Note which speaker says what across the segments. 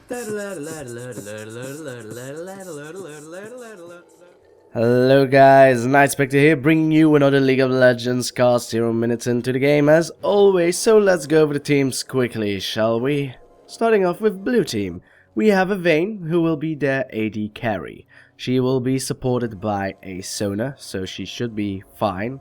Speaker 1: Hello guys, Nightspectre here, bringing you another League of Legends cast 0 minutes into the game as always, so let's go over the teams quickly, shall we? Starting off with blue team, we have a Vayne, who will be their AD carry. She will be supported by a Sona, so she should be fine,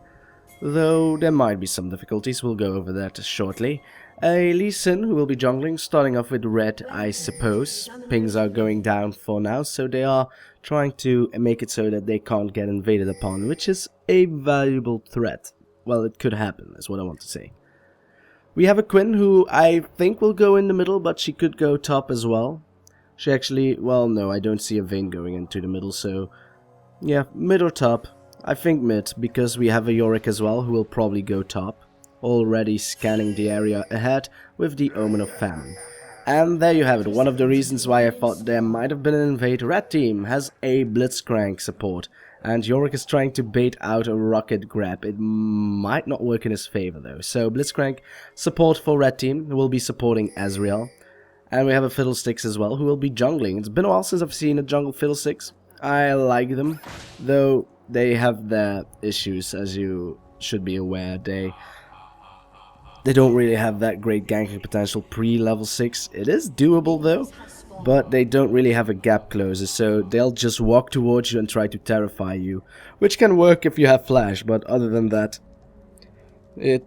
Speaker 1: though there might be some difficulties, we'll go over that shortly. A Lissandra who will be jungling, starting off with red, I suppose. Pings are going down for now, so they are trying to make it so that they can't get invaded upon, which is a valuable threat. Well, it could happen, is what I want to say. We have a Quinn who I think will go in the middle, but she could go top as well. She actually, well, no, I don't see a Vayne going into the middle, so yeah, mid or top. I think mid, because we have a Yorick as well, who will probably go top. Already scanning the area ahead with the Omen of Famine. And there you have it, one of the reasons why I thought there might have been an invade. Red team has a Blitzcrank support, and Yorick is trying to bait out a rocket grab. It might not work in his favor though. So Blitzcrank support for red team, who will be supporting Ezreal. And we have a Fiddlesticks as well, who will be jungling. It's been a while since I've seen a jungle Fiddlesticks. I like them, though they have their issues, as you should be aware. They don't really have that great ganking potential pre-level 6. It is doable though, but they don't really have a gap closer, so they'll just walk towards you and try to terrify you, which can work if you have flash, but other than that, it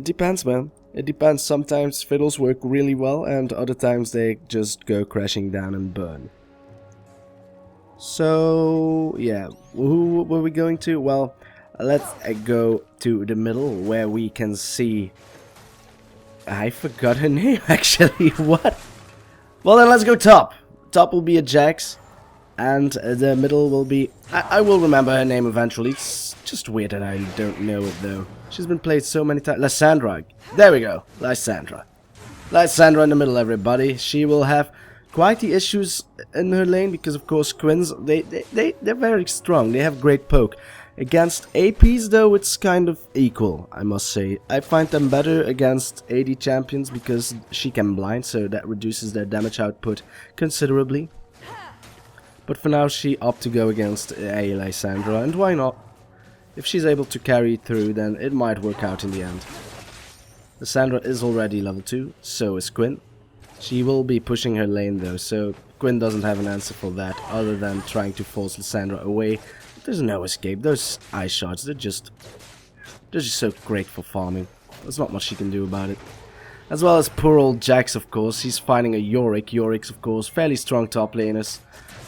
Speaker 1: depends, man. It depends. Sometimes fiddles work really well, and other times they just go crashing down and burn. So, yeah, who were we going to? Well, let's go to the middle, where we can see... I forgot her name, actually. What? Well, then let's go top. Top will be a Jax, and the middle will be... I will remember her name eventually. It's just weird that I don't know it, though. She's been played so many times. Lissandra. There we go. Lissandra. Lissandra in the middle, everybody. She will have quite the issues in her lane, because, of course, Quinns, they're very strong. They have great poke. Against APs though, it's kind of equal, I must say. I find them better against AD champions because she can blind, so that reduces their damage output considerably. But for now she opts to go against a Lissandra, and why not? If she's able to carry through, then it might work out in the end. Lissandra is already level 2, so is Quinn. She will be pushing her lane though, so Quinn doesn't have an answer for that other than trying to force Lissandra away. There's no escape. Those ice shards, they're just so great for farming. There's not much she can do about it. As well as poor old Jax, of course. He's fighting a Yorick. Yorick's, of course, fairly strong top laners.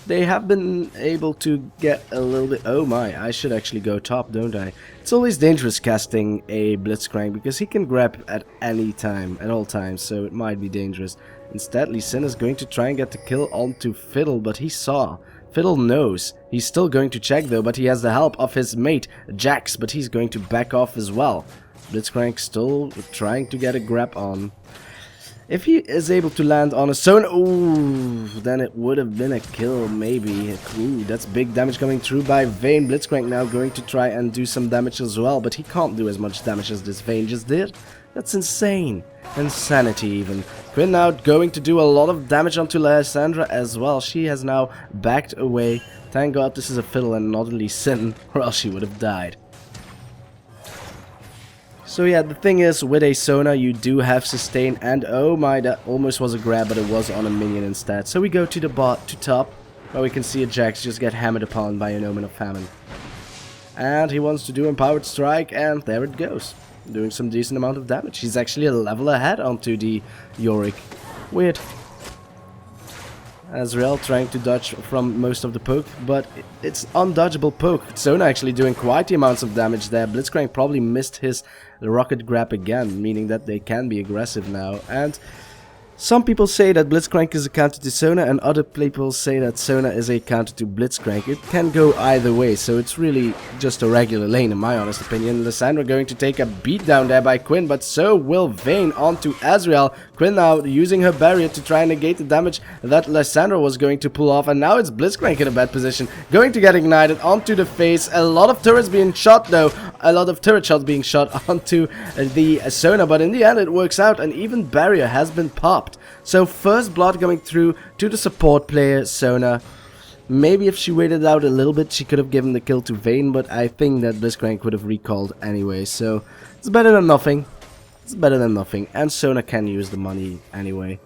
Speaker 1: They have been able to get a little bit... Oh my, I should actually go top, don't I? It's always dangerous casting a Blitzcrank because he can grab at any time, at all times, so it might be dangerous. Instead, Lissandra is going to try and get the kill onto Fiddle, but he saw... Fiddle knows. He's still going to check though, but he has the help of his mate, Jax, but he's going to back off as well. Blitzcrank still trying to get a grab on. If he is able to land on a Sona, ooh, then it would have been a kill, maybe. Ooh, that's big damage coming through by Vayne. Blitzcrank now going to try and do some damage as well, but he can't do as much damage as this Vayne just did. That's insane. Insanity even. Quinn now going to do a lot of damage onto Lissandra as well. She has now backed away. Thank God this is a Fiddle and not a Lissandra, or else she would have died. So yeah, the thing is, with a Sona you do have sustain, and oh my, that almost was a grab, but it was on a minion instead. So we go to the bot, to top, where we can see a Jax just get hammered upon by an Omen of Famine. And he wants to do Empowered Strike, and there it goes. Doing some decent amount of damage. He's actually a level ahead onto the Yorick. Weird. Ezreal trying to dodge from most of the poke, but it's undodgeable poke. Sona actually doing quite the amounts of damage there. Blitzcrank probably missed his rocket grab again, meaning that they can be aggressive now. And some people say that Blitzcrank is a counter to Sona, and other people say that Sona is a counter to Blitzcrank. It can go either way, so it's really just a regular lane in my honest opinion. Lissandra going to take a beat down there by Quinn, but so will Vayne onto Ezreal. Quinn now using her barrier to try and negate the damage that Lissandra was going to pull off, and now it's Blitzcrank in a bad position, going to get ignited onto the face. A lot of turrets being shot though, a lot of turret shots being shot onto the Sona, but in the end it works out, and even barrier has been popped. So first blood coming through to the support player, Sona. Maybe if she waited out a little bit, she could have given the kill to Vayne, but I think that Blitzcrank would have recalled anyway, so it's better than nothing. It's better than nothing, and Sona can use the money anyway.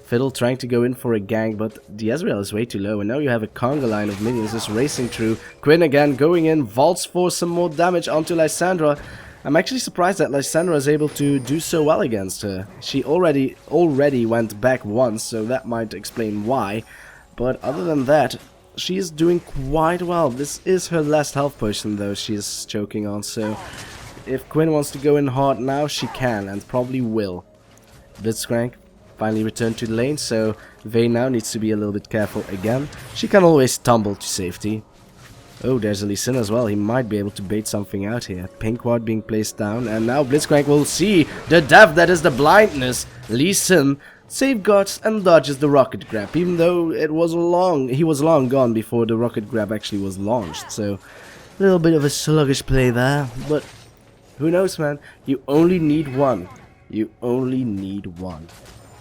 Speaker 1: Fiddle trying to go in for a gank, but the Ezreal is way too low, and now you have a conga line of minions just racing through. Quinn again going in, vaults for some more damage onto Lissandra. I'm actually surprised that Lissandra is able to do so well against her. She already went back once, so that might explain why. But other than that, she is doing quite well. This is her last health potion though she is choking on, so if Quinn wants to go in hard now, she can and probably will. Blitzcrank finally returned to the lane, so Vayne now needs to be a little bit careful again. She can always tumble to safety. Oh, there's a Lee Sin as well. He might be able to bait something out here. Pink ward being placed down, and now Blitzcrank will see the death that is the blindness. Lee Sin safeguards and dodges the rocket grab, even though he was long gone before the rocket grab actually was launched. So a little bit of a sluggish play there, but who knows, man? You only need one. You only need one.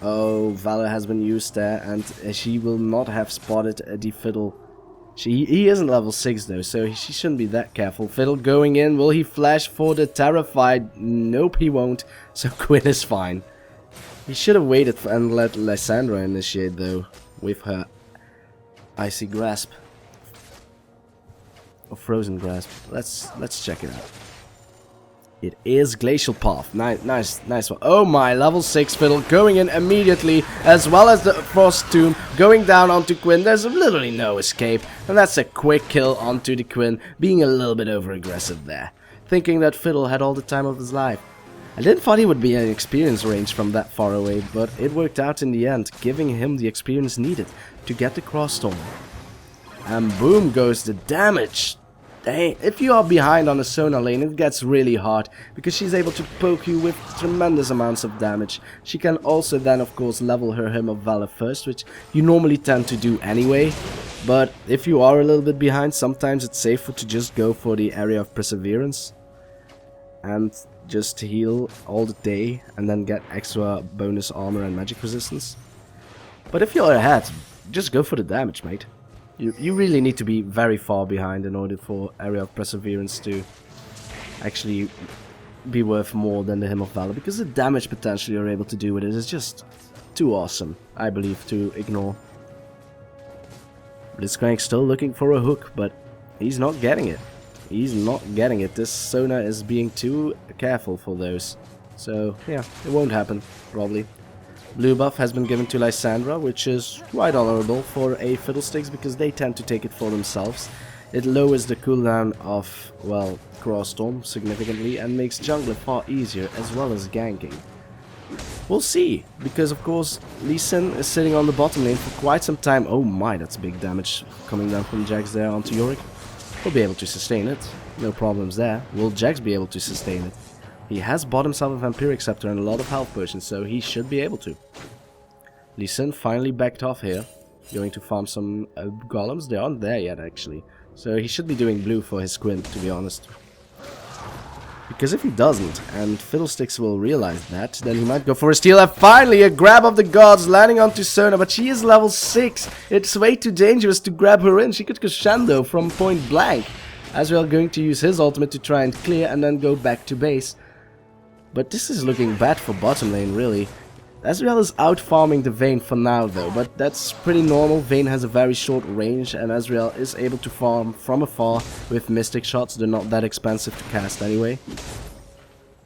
Speaker 1: Oh, Valor has been used there, and she will not have spotted the Fiddle. He isn't level 6 though, so she shouldn't be that careful. Fiddle going in, will he flash for the Terrified? Nope, he won't, so Quinn is fine. He should have waited and let Lissandra initiate though, with her Icy Grasp. Or Frozen Grasp. Let's check it out. It is Glacial Path. Nice one. Oh my, level 6 Fiddle going in immediately, as well as the Frost Tomb going down onto Quinn. There's literally no escape, and that's a quick kill onto the Quinn, being a little bit over-aggressive there, thinking that Fiddle had all the time of his life. I didn't thought he would be in experience range from that far away, but it worked out in the end, giving him the experience needed to get the Cross Storm. And boom goes the damage. Hey, if you are behind on a Sona lane, it gets really hard, because she's able to poke you with tremendous amounts of damage. She can also then, of course, level her Hymn of Valor first, which you normally tend to do anyway. But if you are a little bit behind, sometimes it's safer to just go for the Area of Perseverance and just heal all the day, and then get extra bonus armor and magic resistance. But if you're ahead, just go for the damage, mate. You really need to be very far behind in order for Area of Perseverance to actually be worth more than the Hymn of Valor, because the damage potential you're able to do with it is just too awesome, I believe, to ignore. Blitzcrank still looking for a hook, but he's not getting it. He's not getting it. This Sona is being too careful for those. So, yeah, it won't happen, probably. Blue buff has been given to Lissandra, which is quite honorable for a Fiddlesticks, because they tend to take it for themselves. It lowers the cooldown of, well, Cross Storm significantly, and makes jungler far easier, as well as ganking. We'll see, because of course Lee Sin is sitting on the bottom lane for quite some time. Oh my, that's big damage coming down from Jax there onto Yorick. He'll be able to sustain it, no problems there. Will Jax be able to sustain it? He has bought himself a Vampiric Scepter and a lot of health potions, so he should be able to. Lee Sin finally backed off here, going to farm some golems. They aren't there yet, actually. So he should be doing blue for his Quinn, to be honest. Because if he doesn't, and Fiddlesticks will realize that, then he might go for a steal. And finally, a grab of the gods landing onto Sona, but she is level 6. It's way too dangerous to grab her in. She could crescendo from point blank. Ezreal going to use his ultimate to try and clear and then go back to base. But this is looking bad for bottom lane, really. Ezreal is out farming the Vayne for now though, but that's pretty normal. Vayne has a very short range, and Ezreal is able to farm from afar with Mystic Shots. They're not that expensive to cast anyway.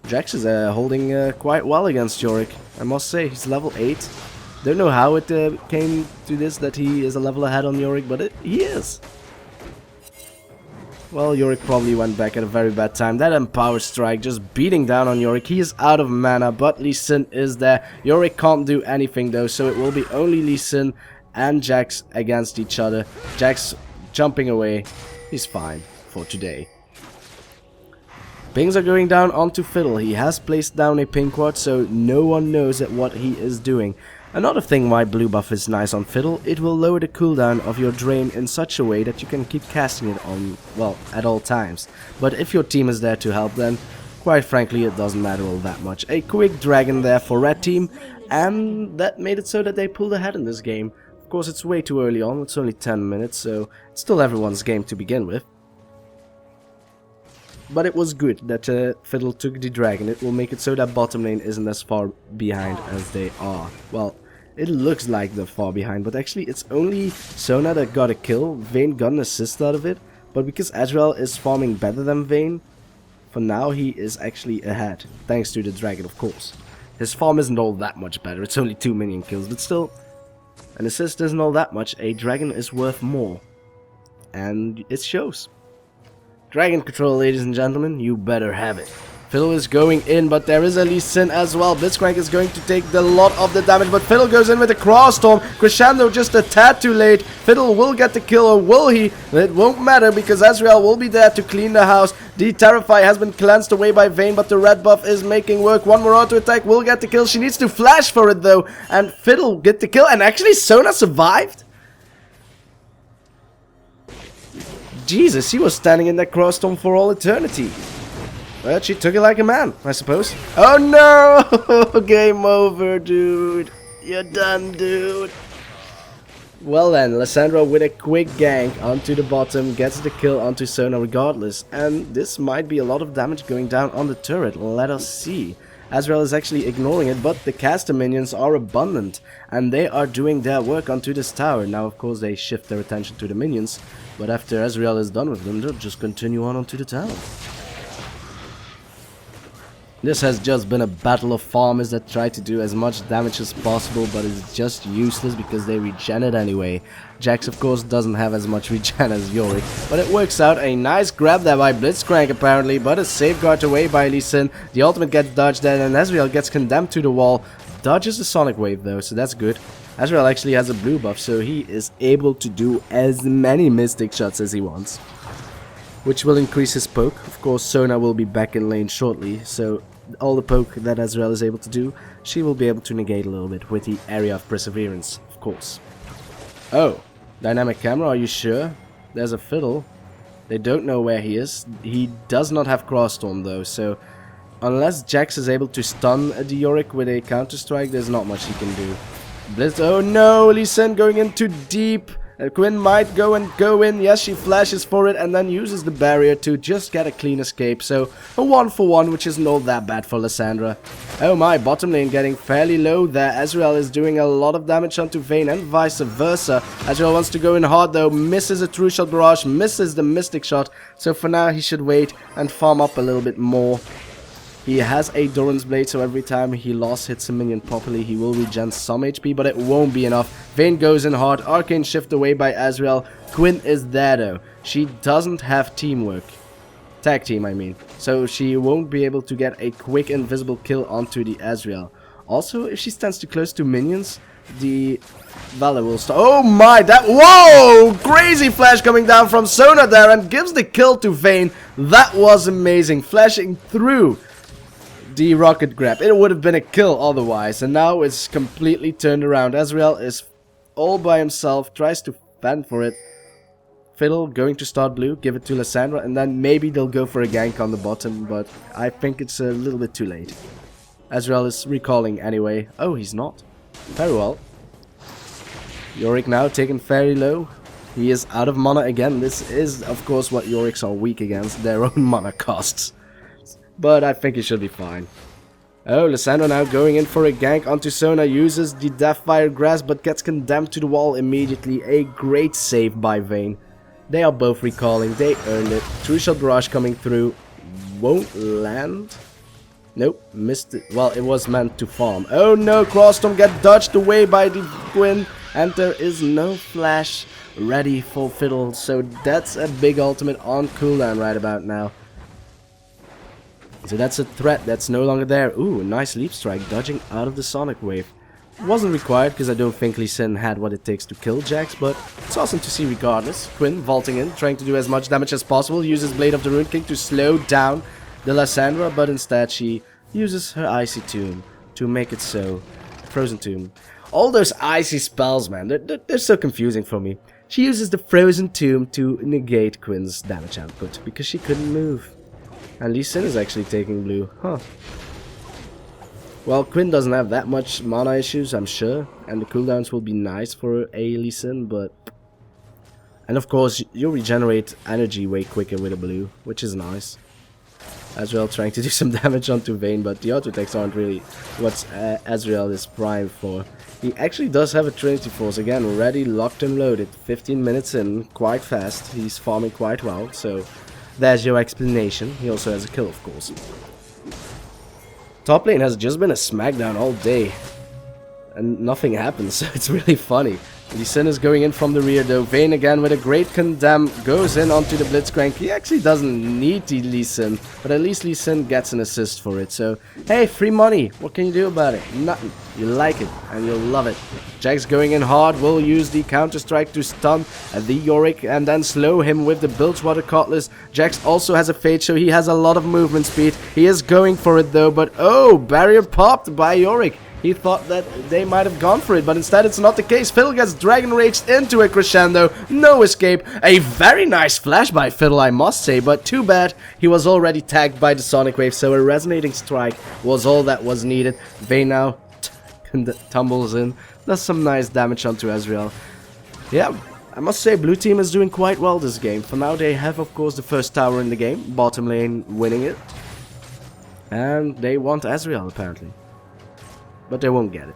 Speaker 1: Jax is holding quite well against Yorick, I must say. He's level 8. Don't know how it came to this, that he is a level ahead on Yorick, but he is. Well, Yorick probably went back at a very bad time. That Empower Strike just beating down on Yorick. He is out of mana, but Lee Sin is there. Yorick can't do anything though, so it will be only Lee Sin and Jax against each other. Jax jumping away. He's fine for today. Pings are going down onto Fiddle. He has placed down a pink ward, so no one knows what he is doing. Another thing why blue buff is nice on Fiddle, it will lower the cooldown of your drain in such a way that you can keep casting it on, well, at all times. But if your team is there to help, then quite frankly it doesn't matter all that much. A quick dragon there for red team, and that made it so that they pulled ahead in this game. Of course, it's way too early on, it's only 10 minutes, so it's still everyone's game to begin with. But it was good that Fiddle took the dragon. It will make it so that bottom lane isn't as far behind as they are. Well, it looks like they're far behind, but actually it's only Sona that got a kill. Vayne got an assist out of it, but because Ezreal is farming better than Vayne, for now he is actually ahead, thanks to the dragon, of course. His farm isn't all that much better, it's only 2 minion kills, but still, an assist isn't all that much. A dragon is worth more, and it shows. Dragon control, ladies and gentlemen, you better have it. Fiddle is going in, but there is a Lissandra as well. Blitzcrank is going to take the lot of the damage, but Fiddle goes in with a cross storm. Crescendo just a tad too late. Fiddle will get the kill, or will he? It won't matter because Ezreal will be there to clean the house. The Terrify has been cleansed away by Vayne, but the red buff is making work. One more auto attack will get the kill. She needs to flash for it though, and Fiddle get the kill. And actually Sona survived. Jesus, he was standing in that cross storm for all eternity. But she took it like a man, I suppose. Oh no! Game over, dude. You're done, dude. Well then, Lissandra with a quick gank onto the bottom gets the kill onto Sona regardless. And this might be a lot of damage going down on the turret. Let us see. Ezreal is actually ignoring it, but the caster minions are abundant. And they are doing their work onto this tower. Now, of course, they shift their attention to the minions. But after Ezreal is done with them, they'll just continue on onto the tower. This has just been a battle of farmers that try to do as much damage as possible, but it's just useless because they regen it anyway. Jax, of course, doesn't have as much regen as Yorick, but it works out. A nice grab there by Blitzcrank apparently, but a safeguard away by Lissandra. The ultimate gets dodged there, and Ezreal gets condemned to the wall. Dodges the Sonic Wave though, so that's good. Ezreal actually has a blue buff, so he is able to do as many Mystic shots as he wants, which will increase his poke. Of course, Sona will be back in lane shortly, so all the poke that Ezreal is able to do, she will be able to negate a little bit with the area of perseverance, of course. Oh, dynamic camera, are you sure? There's a Fiddle. They don't know where he is. He does not have cross storm though, so unless Jax is able to stun the Yorick with a counter strike, there's not much he can do. Blitz, oh no, Lissandra going in too deep. Quinn might go in. Yes, she flashes for it and then uses the barrier to just get a clean escape. So a 1-for-1, which isn't all that bad for Lissandra. Oh my, bottom lane getting fairly low there. Ezreal is doing a lot of damage onto Vayne and vice versa. Ezreal wants to go in hard though, misses a true shot barrage, misses the mystic shot. So for now he should wait and farm up a little bit more. He has a Doran's Blade, so every time he lost hits a minion properly, he will regen some HP, but it won't be enough. Vayne goes in hard, Arcane shift away by Ezreal. Quinn is there though. She doesn't have teamwork. Tag team, I mean. So she won't be able to get a quick invisible kill onto the Ezreal. Also, if she stands too close to minions, the Valor will start. Oh my, that, whoa! Crazy flash coming down from Sona there and gives the kill to Vayne. That was amazing, flashing through the rocket grab. It would have been a kill otherwise, and now it's completely turned around. Ezreal is all by himself, tries to fend for it. Fiddle going to start blue, give it to Lissandra, and then maybe they'll go for a gank on the bottom, but I think it's a little bit too late. Ezreal is recalling anyway. Oh, he's not. Very well. Yorick now taken very low. He is out of mana again. This is, of course, what Yoricks are weak against, their own mana costs. But I think he should be fine. Oh, Lissandra now going in for a gank onto Sona, uses the Deathfire Grasp but gets condemned to the wall immediately. A great save by Vayne. They are both recalling, they earned it. True Shot Barrage coming through, won't land. Nope, missed it. Well, it was meant to farm. Oh no, Crossstorm get dodged away by the Quinn, and there is no flash ready for Fiddle, so that's a big ultimate on cooldown right about now. So that's a threat that's no longer there. Ooh, nice leap strike, dodging out of the Sonic Wave. Wasn't required because I don't think Lissandra had what it takes to kill Jax, but it's awesome to see regardless. Quinn vaulting in, trying to do as much damage as possible, uses Blade of the Rune King to slow down the Lissandra, but instead she uses her Icy Tomb to make it so. Frozen Tomb. All those icy spells, man, they're so confusing for me. She uses the Frozen Tomb to negate Quinn's damage output because she couldn't move. And Lissandra is actually taking blue, huh. Well, Quinn doesn't have that much mana issues, I'm sure, and the cooldowns will be nice for a Lee Sin, but... And of course, you regenerate energy way quicker with a blue, which is nice. Ezreal trying to do some damage onto Vayne, but the auto attacks aren't really what Ezreal is primed for. He actually does have a Trinity Force, again, ready, locked and loaded. 15 minutes in, quite fast, he's farming quite well, so there's your explanation. He also has a kill, of course. Top lane has just been a smackdown all day, and nothing happens, so it's really funny. Lee Sin is going in from the rear though. Vayne again with a great condemn goes in onto the Blitzcrank. He actually doesn't need the Lee Sin, but at least Lee Sin gets an assist for it. So, hey, free money. What can you do about it? Nothing. You like it, and you'll love it. Jax going in hard, will use the counter-strike to stun the Yorick and then slow him with the Bilgewater Cutlass. Jax also has a fade, so he has a lot of movement speed. He is going for it though, but oh, barrier popped by Yorick. He thought that they might have gone for it, but instead it's not the case. Fiddle gets Dragon Raged into a crescendo. No escape. A very nice flash by Fiddle, I must say, but too bad. He was already tagged by the Sonic Wave, so a resonating strike was all that was needed. Vayne now tumbles in. Does some nice damage onto Ezreal. Yeah, I must say blue team is doing quite well this game. For now they have, of course, the first tower in the game. Bottom lane winning it. And they want Ezreal, apparently. But they won't get it.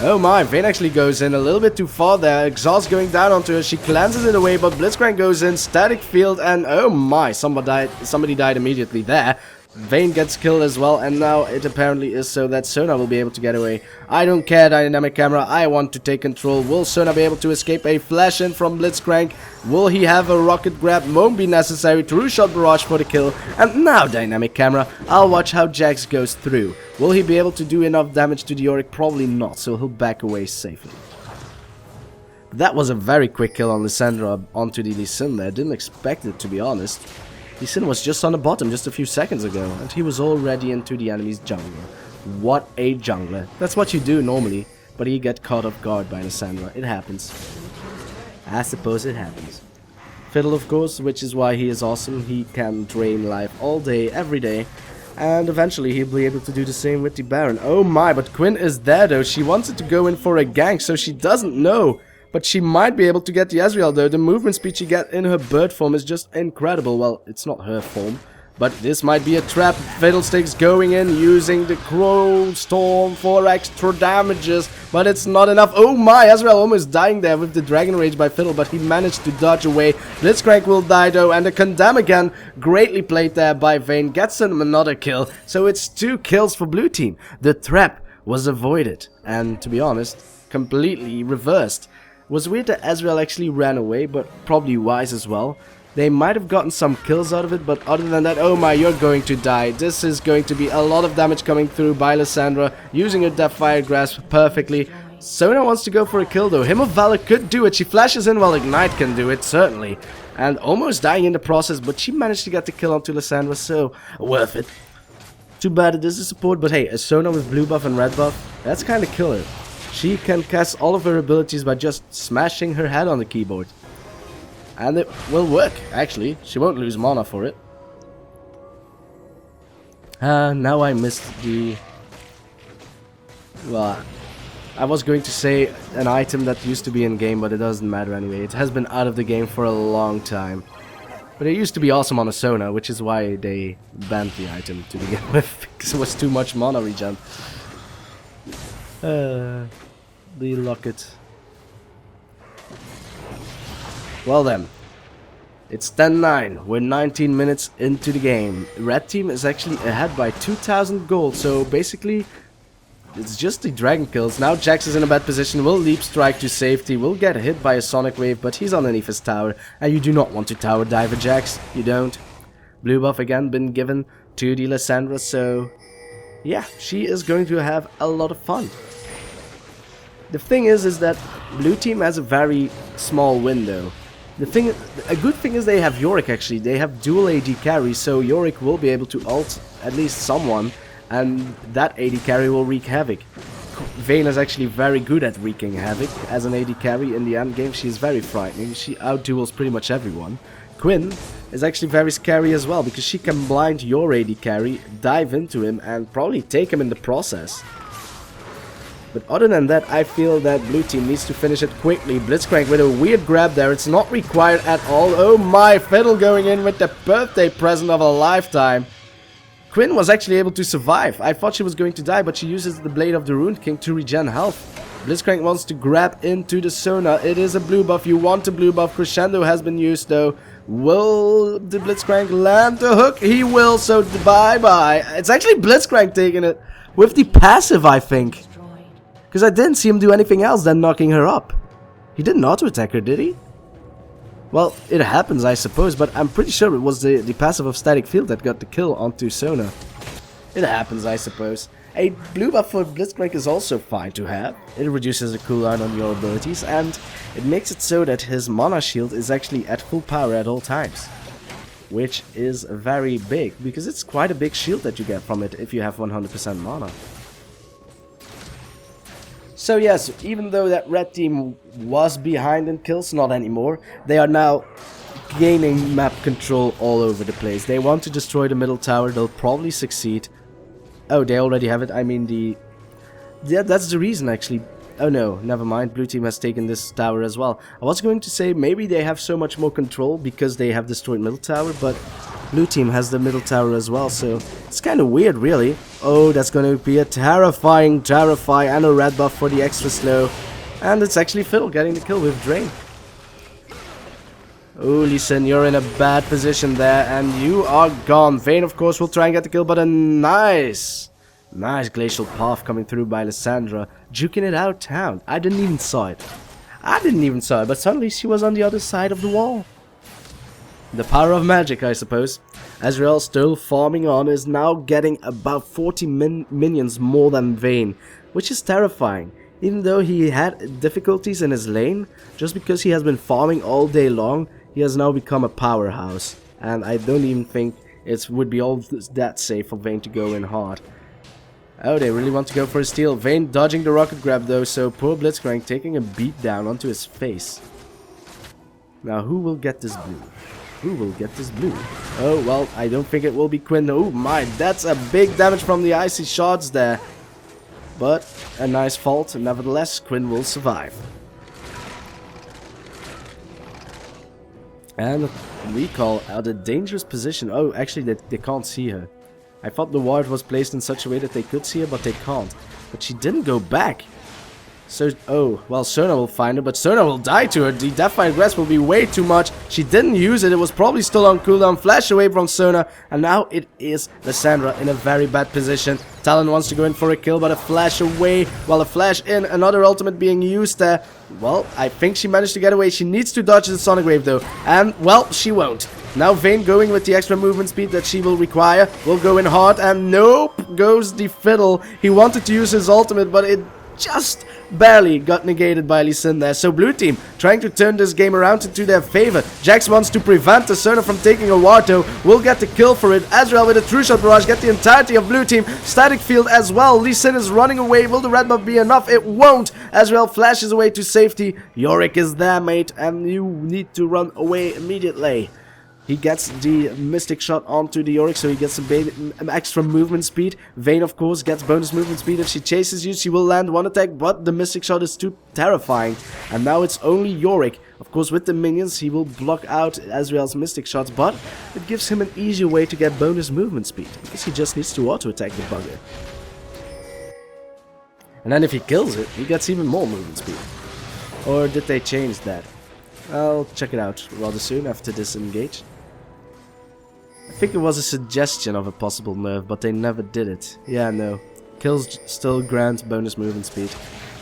Speaker 1: Oh my, Vayne actually goes in a little bit too far there. Exhaust going down onto her. She cleanses it away, but Blitzcrank goes in. Static field, and oh my, somebody died immediately there. Vayne gets killed as well, and now it apparently is so that Sona will be able to get away. I don't care, dynamic camera, I want to take control. Will Sona be able to escape a flash in from Blitzcrank? Will he have a rocket grab? Won't be necessary. True shot barrage for the kill. And now, dynamic camera, I'll watch how Jax goes through. Will he be able to do enough damage to the Yorick? Probably not, so he'll back away safely. That was a very quick kill on Lissandra onto the Lee Sin there. Didn't expect it, to be honest. Lee Sin was just on the bottom just a few seconds ago, and he was already into the enemy's jungler. What a jungler. That's what you do normally, but he get caught off guard by Lissandra. It happens. I suppose it happens. Fiddle, of course, which is why he is awesome. He can drain life all day, every day, and eventually he'll be able to do the same with the Baron. Oh my, but Quinn is there though. She wanted to go in for a gank, so she doesn't know. But she might be able to get the Ezreal though. The movement speed she gets in her bird form is just incredible. Well, it's not her form, but this might be a trap. Fiddlesticks going in, using the Crow Storm for extra damages, but it's not enough. Oh my, Ezreal almost dying there with the Dragon Rage by Fiddle, but he managed to dodge away. Blitzcrank will die though, and the Condemn again, greatly played there by Vayne, gets him another kill. So it's 2 kills for blue team. The trap was avoided, and to be honest, completely reversed. Was weird that Ezreal actually ran away, but probably wise as well. They might have gotten some kills out of it, but other than that, oh my, you're going to die. This is going to be a lot of damage coming through by Lissandra, using her Deathfire Grasp perfectly. Sona wants to go for a kill though. Hymn of Valor could do it. She flashes in while Ignite can do it, certainly. And almost dying in the process, but she managed to get the kill onto Lissandra, so worth it. Too bad it is a support, but hey, a Sona with blue buff and red buff, that's kind of killer. She can cast all of her abilities by just smashing her head on the keyboard. And it will work, actually. She won't lose mana for it. Now I missed the... Well, I was going to say an item that used to be in game, but it doesn't matter anyway. It has been out of the game for a long time. But it used to be awesome on a Sona, which is why they banned the item to begin with. Because it was too much mana regen. The locket. Well then, it's 10-9. We're 19 minutes into the game. Red team is actually ahead by 2,000 gold, so basically it's just the dragon kills. Now Jax is in a bad position, will leap strike to safety, will get hit by a sonic wave, but he's underneath his tower, and you do not want to tower dive a Jax. You don't. Blue buff again been given to the Lissandra, so yeah, she is going to have a lot of fun. The thing is that blue team has a very small window. A good thing is they have Yorick actually. They have dual AD carry, so Yorick will be able to ult at least someone, and that AD carry will wreak havoc. Vayne is actually very good at wreaking havoc as an AD carry in the end game. She is very frightening. She outduels pretty much everyone. Quinn is actually very scary as well, because she can blind your AD carry, dive into him, and probably take him in the process. But other than that, I feel that blue team needs to finish it quickly. Blitzcrank with a weird grab there. It's not required at all. Oh my, Fiddle going in with the birthday present of a lifetime. Quinn was actually able to survive. I thought she was going to die, but she uses the Blade of the Rune King to regen health. Blitzcrank wants to grab into the Sona. It is a blue buff. You want a blue buff. Crescendo has been used though. Will the Blitzcrank land the hook? He will, so bye-bye. It's actually Blitzcrank taking it with the passive, I think. Because I didn't see him do anything else than knocking her up. He didn't auto-attack her, did he? Well, it happens, I suppose, but I'm pretty sure it was the passive of Static Field that got the kill onto Sona. It happens, I suppose. A blue buff for Blitzcrank is also fine to have. It reduces the cooldown on your abilities, and it makes it so that his mana shield is actually at full power at all times. Which is very big, because it's quite a big shield that you get from it if you have 100% mana. So yes, even though that red team was behind in kills, not anymore, they are now gaining map control all over the place. They want to destroy the middle tower, they'll probably succeed. Oh, they already have it, I mean yeah, that's the reason actually. Oh no, never mind, blue team has taken this tower as well. I was going to say maybe they have so much more control because they have destroyed middle tower, but blue team has the middle tower as well, so it's kind of weird really. Oh, that's going to be a terrifying and a red buff for the extra slow. And it's actually Fiddle getting the kill with Drain. Oh, Lissandra, you're in a bad position there, and you are gone. Vayne, of course, will try and get the kill, but a nice glacial path coming through by Lissandra, juking it out town. I didn't even saw it, but suddenly she was on the other side of the wall. The power of magic, I suppose. Ezreal still farming on, is now getting about 40 minions more than Vayne, which is terrifying. Even though he had difficulties in his lane, just because he has been farming all day long, he has now become a powerhouse. And I don't even think it would be all that safe for Vayne to go in hard. Oh, they really want to go for a steal. Vayne dodging the rocket grab though, so poor Blitzcrank taking a beat down onto his face. Now who will get this blue? Who will get this blue? Oh, well, I don't think it will be Quinn. Oh my, that's a big damage from the icy shards there. But a nice fault, nevertheless, Quinn will survive. And recall at a dangerous position. Oh, actually, they can't see her. I thought the ward was placed in such a way that they could see her, but they can't. But she didn't go back. So, oh, well, Sona will find her, but Sona will die to her. The Deathfire Grasp will be way too much. She didn't use it. It was probably still on cooldown. Flash away from Sona. And now it is Lissandra in a very bad position. Talon wants to go in for a kill, but a flash away. While a flash in, another ultimate being used there. Well, I think she managed to get away. She needs to dodge the Sonic Wave, though. And, well, she won't. Now Vayne going with the extra movement speed that she will require. Will go in hard, and nope, goes the Fiddle. He wanted to use his ultimate, but it just barely got negated by Lissandra there. So blue team trying to turn this game around into their favor. Jax wants to prevent the Sona from taking a ward though. Will get the kill for it. Ezreal with a true shot barrage get the entirety of blue team. Static field as well. Lissandra is running away. Will the red buff be enough? It won't. Ezreal flashes away to safety. Yorick is there, mate, and you need to run away immediately. He gets the Mystic Shot onto the Yorick, so he gets some extra movement speed. Vayne, of course, gets bonus movement speed. If she chases you, she will land one attack, but the Mystic Shot is too terrifying. And now it's only Yorick. Of course, with the minions, he will block out Ezreal's Mystic Shots, but it gives him an easier way to get bonus movement speed, because he just needs to auto-attack the bugger. And then if he kills it, he gets even more movement speed. Or did they change that? I'll check it out rather soon after this engage. I think it was a suggestion of a possible nerf, but they never did it. Yeah, no. Kills still grant bonus movement speed.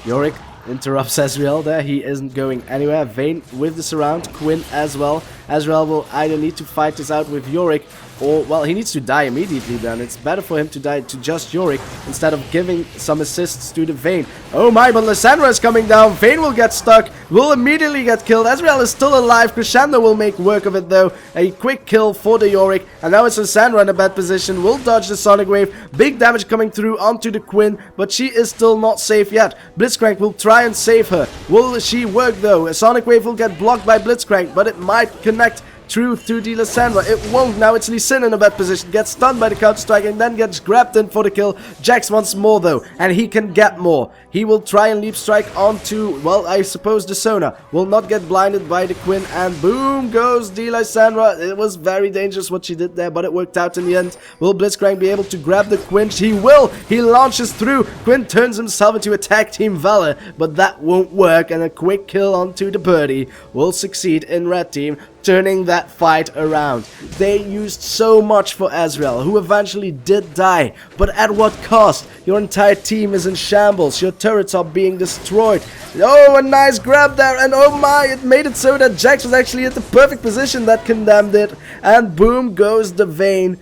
Speaker 1: Yorick interrupts Ezreal there. He isn't going anywhere. Vayne with the surround. Quinn as well. Ezreal will either need to fight this out with Yorick, or, well, he needs to die immediately then. It's better for him to die to just Yorick instead of giving some assists to the Vayne. Oh my, but Lissandra is coming down. Vayne will get stuck. Will immediately get killed. Ezreal is still alive. Crescendo will make work of it though. A quick kill for the Yorick. And now it's Lissandra in a bad position. Will dodge the Sonic Wave. Big damage coming through onto the Quinn, but she is still not safe yet. Blitzcrank will try and save her. Will she work though? A Sonic Wave will get blocked by Blitzcrank, but it might connect through to the Lissandra. It won't. Now it's Lee Sin in a bad position. Gets stunned by the counter strike and then gets grabbed in for the kill. Jax once more though, and he can get more. He will try and leap strike onto, well, I suppose the Sona. Will not get blinded by the Quinn, and boom goes the Lissandra. It was very dangerous what she did there, but it worked out in the end. Will Blitzcrank be able to grab the Quinn? He will. He launches through. Quinn turns himself into a tag team Valor, but that won't work, and a quick kill onto the birdie will succeed in red team, turning that fight around. They used so much for Ezreal, who eventually did die, but at what cost? Your entire team is in shambles, your turrets are being destroyed. Oh, a nice grab there, and oh my, it made it so that Jax was actually at the perfect position that condemned it, and boom goes the Vayne.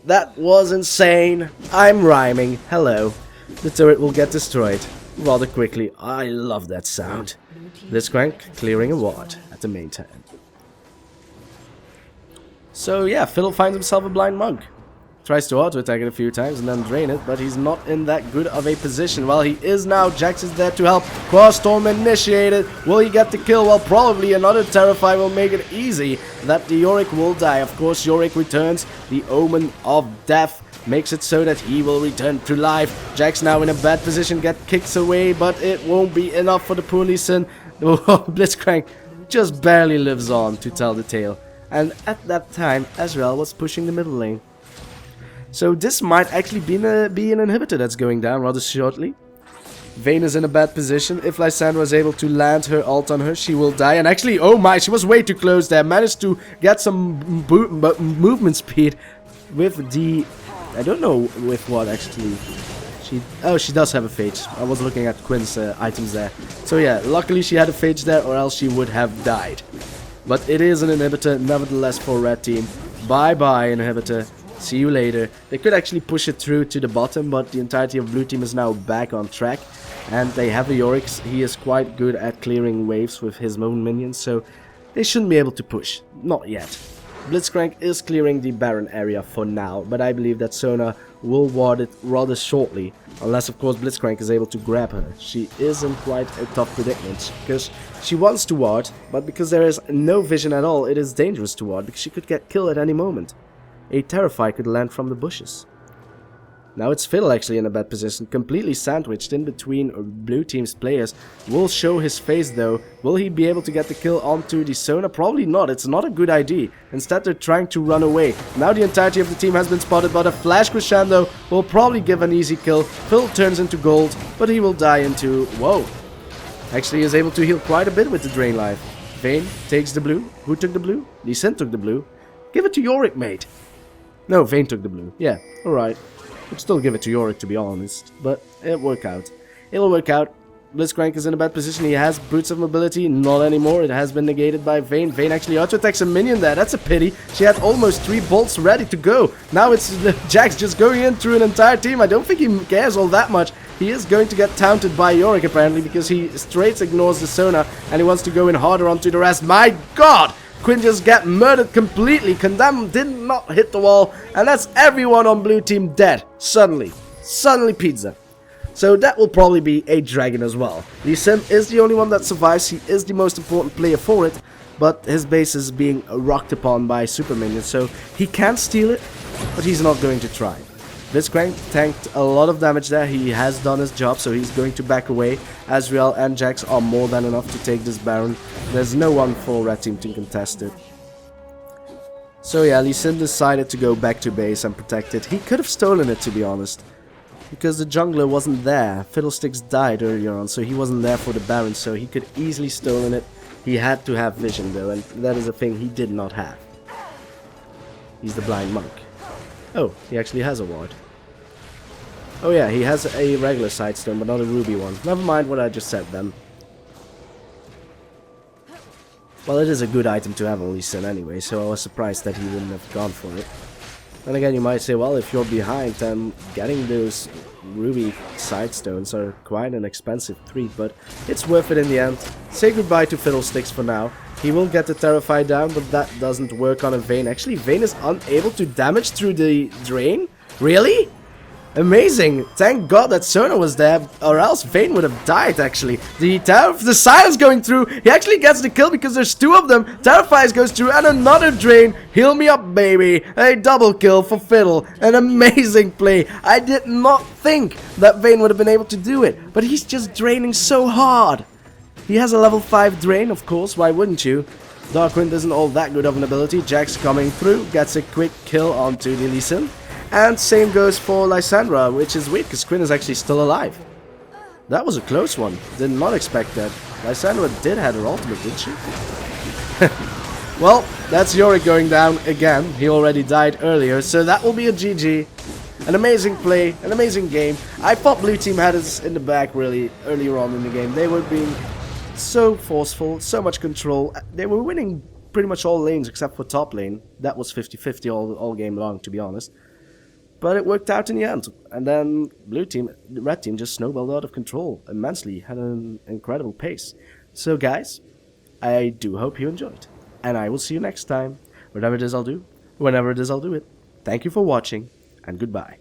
Speaker 1: That was insane. I'm rhyming. Hello. The turret will get destroyed rather quickly. I love that sound. Blitzcrank clearing a ward at the main turn. So yeah, Fiddle finds himself a blind monk. Tries to auto-attack it a few times and then drain it, but he's not in that good of a position. Well, he is now. Jax is there to help. Cross Storm initiated. Will he get the kill? Well, probably another Terrify will make it easy that the Yorick will die. Of course, Yorick returns. The Omen of Death makes it so that he will return to life. Jax now in a bad position, get kicked away, but it won't be enough for the poor Lee Sin. Blitzcrank just barely lives on to tell the tale. And at that time, Ezreal was pushing the middle lane. So this might actually be an inhibitor that's going down rather shortly. Vayne is in a bad position. If Lissandra is able to land her ult on her, she will die. And actually, oh my, she was way too close there. Managed to get some movement speed with the... I don't know with what actually. She does have a phage. I was looking at Quinn's items there. So yeah, luckily she had a phage there, or else she would have died. But it is an inhibitor nevertheless for red team. Bye bye inhibitor. See you later. They could actually push it through to the bottom, but the entirety of blue team is now back on track. And they have a Yorick. He is quite good at clearing waves with his own minions, so they shouldn't be able to push. Not yet. Blitzcrank is clearing the Baron area for now, but I believe that Sona will ward it rather shortly. Unless, of course, Blitzcrank is able to grab her. She is in quite a tough predicament, because she wants to ward, but because there is no vision at all, it is dangerous to ward, because she could get killed at any moment. A Terrify could land from the bushes. Now it's Fiddle actually in a bad position, completely sandwiched in between blue team's players. Will show his face though. Will he be able to get the kill onto the Sona? Probably not, it's not a good idea. Instead they're trying to run away. Now the entirety of the team has been spotted, but a flash crescendo will probably give an easy kill. Fiddle turns into gold, but he will die into... Whoa. Actually is able to heal quite a bit with the Drain Life. Vayne takes the blue. Who took the blue? Lee Sin took the blue. Give it to Yorick, mate. No, Vayne took the blue. Yeah, alright. Would still give it to Yorick, to be honest, but it'll work out. It'll work out. Blitzcrank is in a bad position. He has Boots of Mobility. Not anymore. It has been negated by Vayne. Vayne actually auto-attacks a minion there. That's a pity. She had almost 3 bolts ready to go. Now it's Jax just going in through an entire team. I don't think he cares all that much. He is going to get taunted by Yorick, apparently, because he straight ignores the Sona, and he wants to go in harder onto the rest. My god! Quinn just got murdered completely. Condemn did not hit the wall. And that's everyone on blue team dead. Suddenly. Suddenly pizza. So that will probably be a dragon as well. Lee Sin is the only one that survives. He is the most important player for it. But his base is being rocked upon by super minions. So he can steal it. But he's not going to try. Blitzcrank tanked a lot of damage there. He has done his job, so he's going to back away. Ezreal and Jax are more than enough to take this Baron. There's no one for red team to contest it. So yeah, Lee Sin decided to go back to base and protect it. He could have stolen it, to be honest, because the jungler wasn't there. Fiddlesticks died earlier on, so he wasn't there for the Baron, so he could easily stolen it. He had to have vision though, and that is a thing he did not have. He's the blind monk. Oh, he actually has a ward. Oh yeah, he has a regular sidestone, but not a ruby one. Never mind what I just said then. Well, it is a good item to have on Lee Sin anyway, so I was surprised that he wouldn't have gone for it. Then again, you might say, well, if you're behind, then getting those ruby sidestones are quite an expensive treat, but it's worth it in the end. Say goodbye to Fiddlesticks for now. He will get the Terrify down, but that doesn't work on a Vayne. Actually, Vayne is unable to damage through the drain? Really? Amazing! Thank God that Sona was there, or else Vayne would have died, actually. The silence going through. He actually gets the kill because there's two of them. Terrifies goes through, and another drain. Heal me up, baby. A double kill for Fiddle. An amazing play. I did not think that Vayne would have been able to do it, but he's just draining so hard. He has a level 5 drain, of course. Why wouldn't you? Darkwind isn't all that good of an ability. Jax coming through, gets a quick kill onto the Lissandra. And same goes for Lissandra, which is weird because Quinn is actually still alive. That was a close one. Did not expect that. Lissandra did have her ultimate, did she? Well, that's Yorick going down again. He already died earlier, so that will be a GG. An amazing play, an amazing game. I thought blue team had us in the back really earlier on in the game. They were being so forceful, so much control. They were winning pretty much all lanes except for top lane. That was 50-50 all game long, to be honest. But it worked out in the end. And then blue team, the red team just snowballed out of control immensely. Had an incredible pace. So guys, I do hope you enjoyed. And I will see you next time. Whatever it is I'll do, whenever it is I'll do it. Thank you for watching, and goodbye.